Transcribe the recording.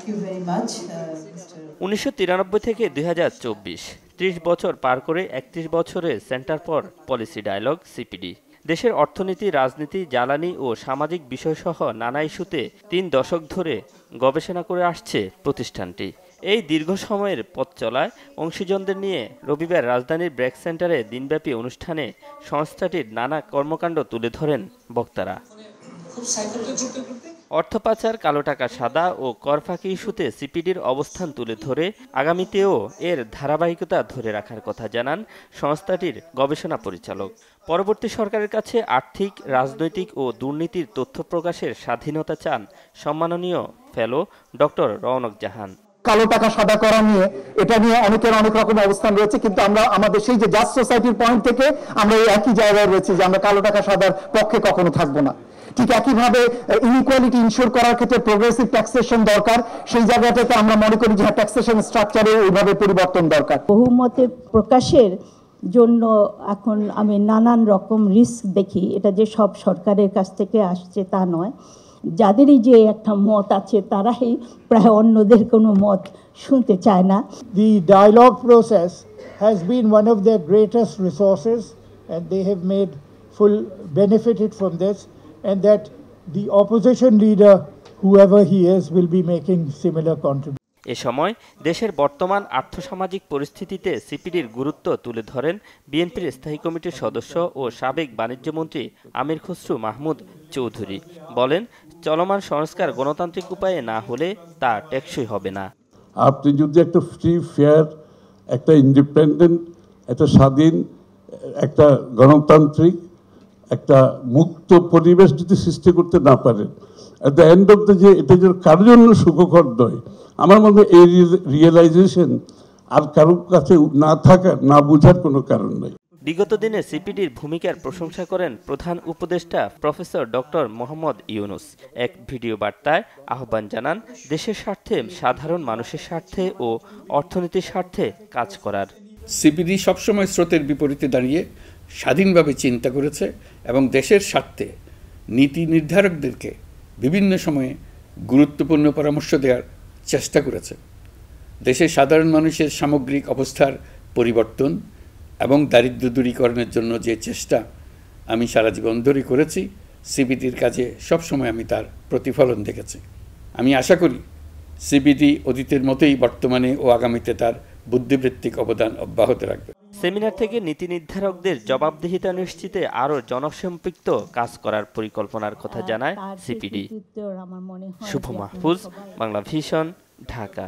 1993 থেকে 2024 30 বছর পার করে 31 বছরে Centre for Policy Dialogue CPD দেশের অর্থনীতি, রাজনীতি, জ্বালানি ও সামাজিক বিষয়সহ নানা ইস্যুতে 3 দশক ধরে গবেষণা করে আসছে প্রতিষ্ঠানটি। এই দীর্ঘ সময়ের পথ চলায় অংশীজনদের নিয়ে রবিবার রাজধানীর ব্র্যাক সেন্টারে দিনব্যাপী অনুষ্ঠানে সংস্থাটির নানা কর্মকাণ্ড তুলে ধরেন বক্তারা। অর্থ পাচার, কালো টাকা সাদা ও কর ফাঁকি ইস্যুতে সিপিডির অবস্থান তুলে ধরে আগামীতেও এর ধারাবাহিকতা ধরে রাখার কথা জানান সংস্থাটির গবেষণা পরিচালক। পরবর্তী সরকারের কাছে আর্থিক, রাজনৈতিক ও দুর্নীতির তথ্য প্রকাশের স্বাধীনতা চান সম্মাননীয় ফেলো ডক্টর রওনক জাহান। কালো টাকা সাদা করা নিয়ে এটা নিয়ে অনেকের অনেক রকম অবস্থান রয়েছে, কিন্তু আমরা আমাদের সেই যে জাস্ট সোসাইটির পয়েন্ট থেকে আমরা এই একই জায়গায় রয়েছি যে আমরা কালো টাকা সাদার পক্ষে কখনো থাকবো না। ঠিক একইভাবে ইনইকুয়ালিটি ইনশিওর করার ক্ষেত্রে প্রোগ্রেসিভ ট্যাক্সেশন দরকার। সেই জায়গাটাতে আমরা মনে করি যে ট্যাক্সেশন স্ট্রাকচারে ওইভাবে পরিবর্তন দরকার। বহুমতের প্রকাশের জন্য এখন আমি নানান রকম রিস্ক দেখি। এটা যে সব সরকারের কাছ থেকে আসছে তা নয়, যাদেরই যে একটা মত আছে তারাই প্রায় অন্যদের কোনো মত শুনতে চায় না। The dialogue process has been one of their greatest resources and they have made full benefited from this, and that the opposition leader, whoever he is, will be making similar contributions. এ সময় দেশের বর্তমান আর্থসামাজিক পরিস্থিতিতে সিপিডির গুরুত্ব তুলে ধরেন বিএনপির স্থায়ী কমিটির সদস্য ও সাবেক বাণিজ্যমন্ত্রী আমির খসরু মাহমুদ চৌধুরী। বলেন, চলমান সংস্কার গণতান্ত্রিক উপায়ে না হলে তা টেকসই হবে না। আপনি যদি একটা ফ্রি, ফেয়ার, একটা ইন্ডিপেন্ডেন্ট, একটা স্বাধীন, একটা গণতান্ত্রিক, একটা মুক্ত পরিবেশ যদি সৃষ্টি করতে না পারেন, at the end of the day এটা যেন কারোর জন্য সুখকর নয়। আমার মনে হয় এই রিয়েলাইজেশন আর কারোর কাছে না থাকার, না বোঝার কোনো কারণ নাই। বিগত দিনে সিপিডির ভূমিকার প্রশংসা করেন প্রধান উপদেষ্টা প্রফেসর ডক্টর মোহাম্মদ ইউনুস। এক ভিডিও বার্তায় আহ্বান জানান দেশের স্বার্থে, সাধারণ মানুষের স্বার্থে ও অর্থনীতির স্বার্থে কাজ করার। সিপিডি সবসময় স্রোতের বিপরীতে দাঁড়িয়ে স্বাধীনভাবে চিন্তা করেছে এবং দেশের স্বার্থে নীতি নির্ধারকদেরকে বিভিন্ন সময়ে গুরুত্বপূর্ণ পরামর্শ দেওয়ার চেষ্টা করেছে। দেশের সাধারণ মানুষের সামগ্রিক অবস্থার পরিবর্তন এবং দারিদ্র্য দূরীকরণের জন্য যে চেষ্টা আমি সারা জীবন ধরে করেছি, সিপিডির কাজে সবসময় আমি তার প্রতিফলন দেখেছি। আমি আশা করি সিপিডি অতীতের মতোই বর্তমানে ও আগামীতে তার বুদ্ধিবৃত্তিক অবদান অব্যাহত রাখবে। সেমিনার থেকে নীতি নির্ধারকদের জবাবদিহিতা নিশ্চিতে আরও জনসম্পৃক্ত কাজ করার পরিকল্পনার কথা জানায় সিপিডি। শুভ মাহফুজ, বাংলা ভিশন, ঢাকা।